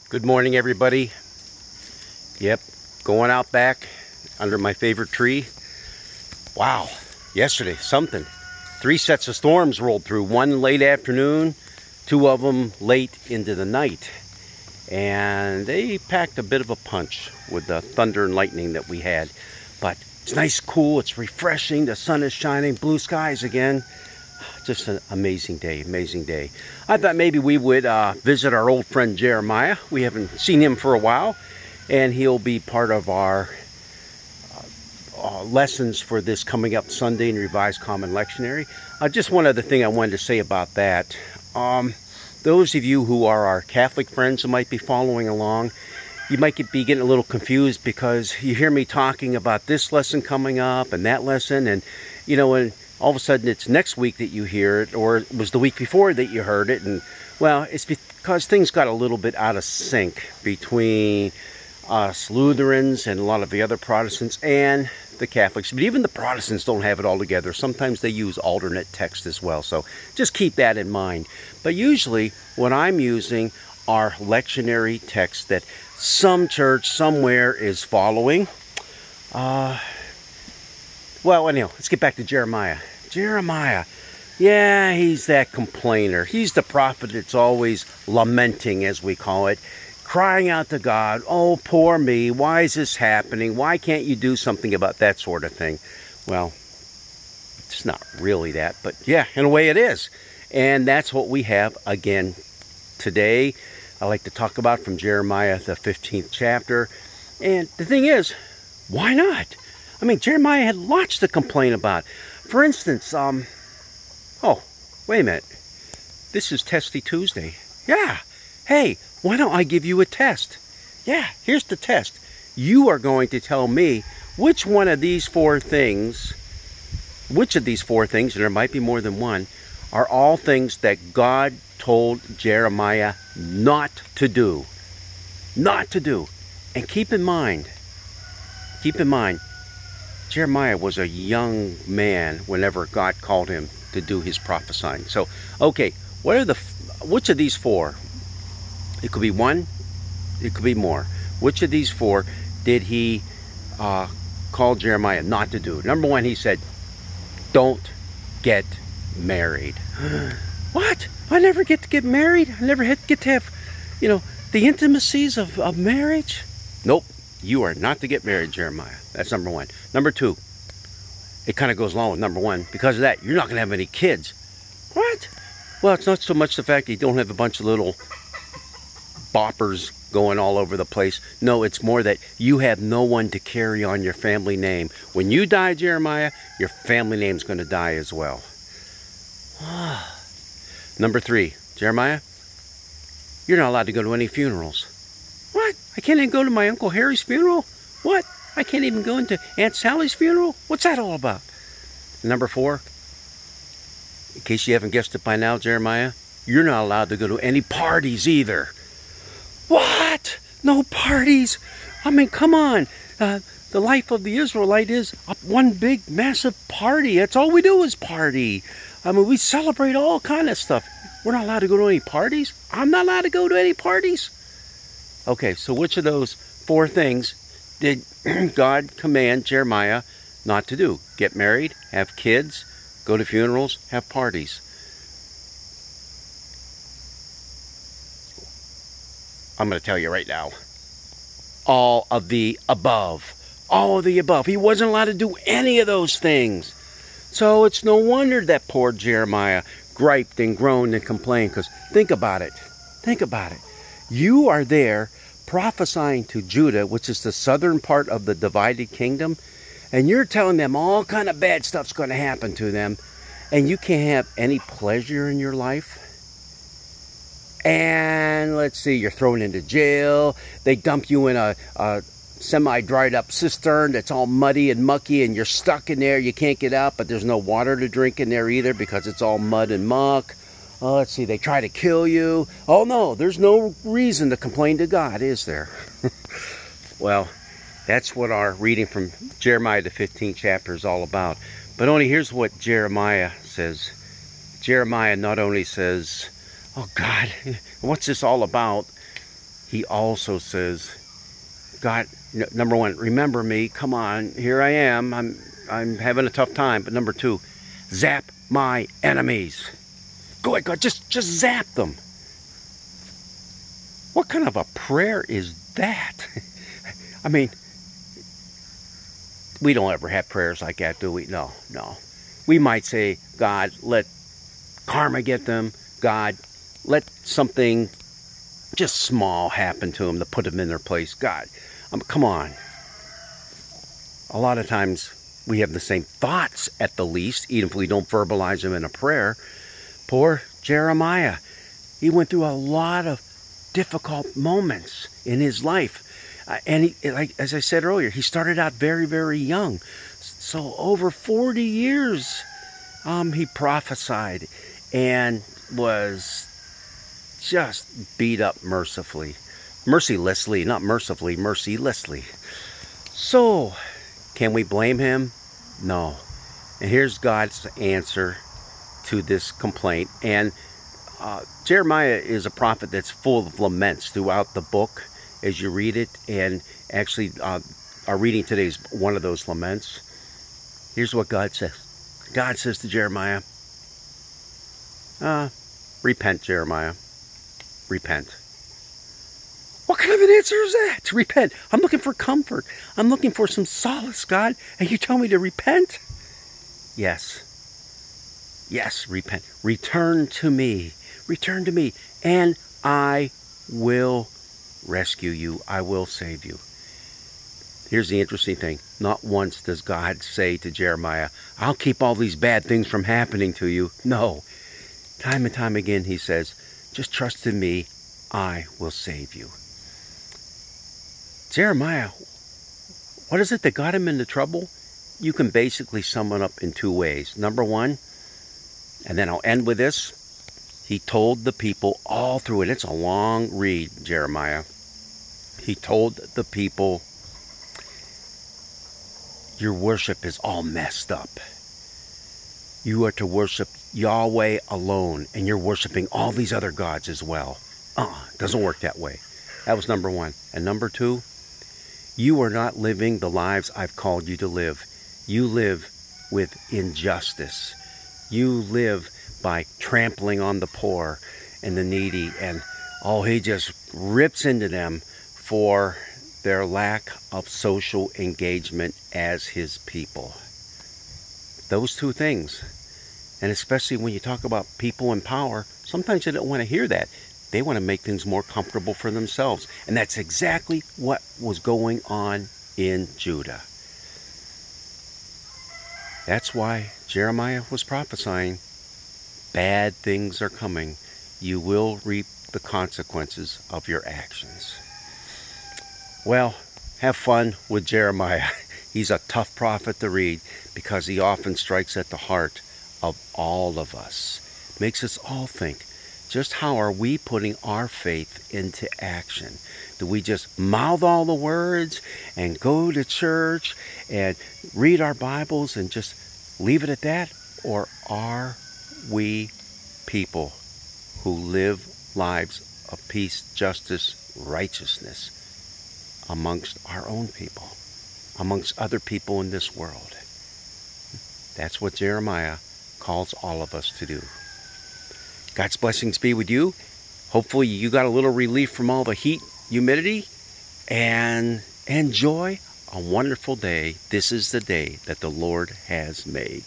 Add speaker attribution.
Speaker 1: Good morning, everybody. Yep, going out back under my favorite tree. Wow, yesterday, something. 3 sets of storms rolled through. One late afternoon, 2 of them late into the night. And they packed a bit of a punch with the thunder and lightning that we had. But it's nice, cool, it's refreshing. The sun is shining, blue skies again. Just an amazing day, amazing day. I thought maybe we would visit our old friend Jeremiah. We haven't seen him for a while, and he'll be part of our lessons for this coming up Sunday in Revised Common Lectionary. Just one other thing I wanted to say about that. Those of you who are our Catholic friends who might be following along, you might be getting a little confused because you hear me talking about this lesson coming up and that lesson, and you know, when all of a sudden it's next week that you hear it, or it was the week before that you heard it. And well, it's because things got a little bit out of sync between us Lutherans and a lot of the other Protestants and the Catholics. But even the Protestants don't have it all together. Sometimes they use alternate text as well. So just keep that in mind. But usually what I'm using are lectionary texts that some church somewhere is following. Well, anyhow, let's get back to Jeremiah. Jeremiah, yeah, he's that complainer. He's the prophet that's always lamenting, as we call it, crying out to God, oh, poor me, why is this happening? Why can't you do something about that sort of thing? Well, it's not really that, but yeah, in a way it is. And that's what we have again today. I like to talk about from Jeremiah, the 15th chapter. And the thing is, why not? I mean, Jeremiah had lots to complain about. For instance, oh, wait a minute. This is Testy Tuesday. Yeah. Hey, why don't I give you a test? Yeah, here's the test. You are going to tell me which one of these 4 things, and there might be more than one, are all things that God told Jeremiah not to do. Not to do. And keep in mind, Jeremiah was a young man whenever God called him to do his prophesying. So, okay, which of these 4? It could be 1, it could be more. Which of these 4 did he call Jeremiah not to do? Number 1, he said, don't get married. What? I never get to get married? I never get to have, the intimacies of marriage? Nope. You are not to get married, Jeremiah. That's number 1. Number 2, it kind of goes along with number 1. Because of that, you're not going to have any kids. What? Well, it's not so much the fact that you don't have a bunch of little boppers going all over the place. No, it's more that you have no one to carry on your family name. When you die, Jeremiah, your family name's going to die as well. Number 3, Jeremiah, you're not allowed to go to any funerals. What? I can't even go to my Uncle Harry's funeral? What? I can't even go into Aunt Sally's funeral? What's that all about? Number 4, in case you haven't guessed it by now, Jeremiah, you're not allowed to go to any parties either. What? No parties? I mean, come on. The life of the Israelite is one big, massive party. That's all we do is party. I mean, we celebrate all kind of stuff. We're not allowed to go to any parties? I'm not allowed to go to any parties? Okay, so which of those 4 things did God command Jeremiah not to do? Get married, have kids, go to funerals, have parties. I'm going to tell you right now. All of the above. All of the above. He wasn't allowed to do any of those things. So it's no wonder that poor Jeremiah griped and groaned and complained. Because think about it. Think about it. You are there prophesying to Judah, which is the southern part of the divided kingdom, and you're telling them all kind of bad stuff's going to happen to them, and you can't have any pleasure in your life. And let's see, you're thrown into jail. They dump you in a semi-dried up cistern that's all muddy and mucky, and you're stuck in there. You can't get out, but there's no water to drink in there either because it's all mud and muck. Oh, let's see, they try to kill you. Oh no, there's no reason to complain to God, is there? Well, that's what our reading from Jeremiah, the 15th chapter, is all about. But only here's what Jeremiah says. Jeremiah not only says, oh God, what's this all about? he also says, God, number one, remember me. Come on, here I am. I'm having a tough time. But number two, zap my enemies. Go ahead, God, just zap them. What kind of a prayer is that? I mean, we don't ever have prayers like that, do we? No. We might say, God, let karma get them. God, let something just small happen to them to put them in their place. God, come on. A lot of times we have the same thoughts at the least, even if we don't verbalize them in a prayer. Poor Jeremiah. He went through a lot of difficult moments in his life. And he, like as I said earlier, he started out very, very young. So over 40 years he prophesied and was just beat up mercilessly. Not mercifully, mercilessly. So, can we blame him? No. And here's God's answer to this complaint. And Jeremiah is a prophet that's full of laments throughout the book as you read it. And actually, our reading today is one of those laments. Here's what God says. God says to Jeremiah, repent, Jeremiah. Repent. What kind of an answer is that? To repent. I'm looking for comfort. I'm looking for some solace, God. And you tell me to repent? Yes. Yes, repent. Return to me. Return to me. And I will rescue you. I will save you. Here's the interesting thing. Not once does God say to Jeremiah, I'll keep all these bad things from happening to you. No. Time and time again he says, just trust in me. I will save you. Jeremiah, what is it that got him into trouble? You can basically sum it up in two ways. Number one, and then I'll end with this. He told the people all through it. It's a long read, Jeremiah. He told the people, your worship is all messed up. You are to worship Yahweh alone, and you're worshiping all these other gods as well. Doesn't work that way. That was number one. And number two, you are not living the lives I've called you to live. You live with injustice. You live by trampling on the poor and the needy. And he just rips into them for their lack of social engagement as his people. Those two things. And especially when you talk about people in power, sometimes they don't want to hear that. They want to make things more comfortable for themselves. And that's exactly what was going on in Judah. That's why Jeremiah was prophesying, bad things are coming. You will reap the consequences of your actions. Well, have fun with Jeremiah. He's a tough prophet to read because he often strikes at the heart of all of us. Makes us all think, just how are we putting our faith into action? Do we just mouth all the words and go to church and read our Bibles and just leave it at that? Or are we people who live lives of peace, justice, righteousness amongst our own people, amongst other people in this world? That's what Jeremiah calls all of us to do. God's blessings be with you. Hopefully you got a little relief from all the heat, humidity, and enjoy a wonderful day. This is the day that the Lord has made.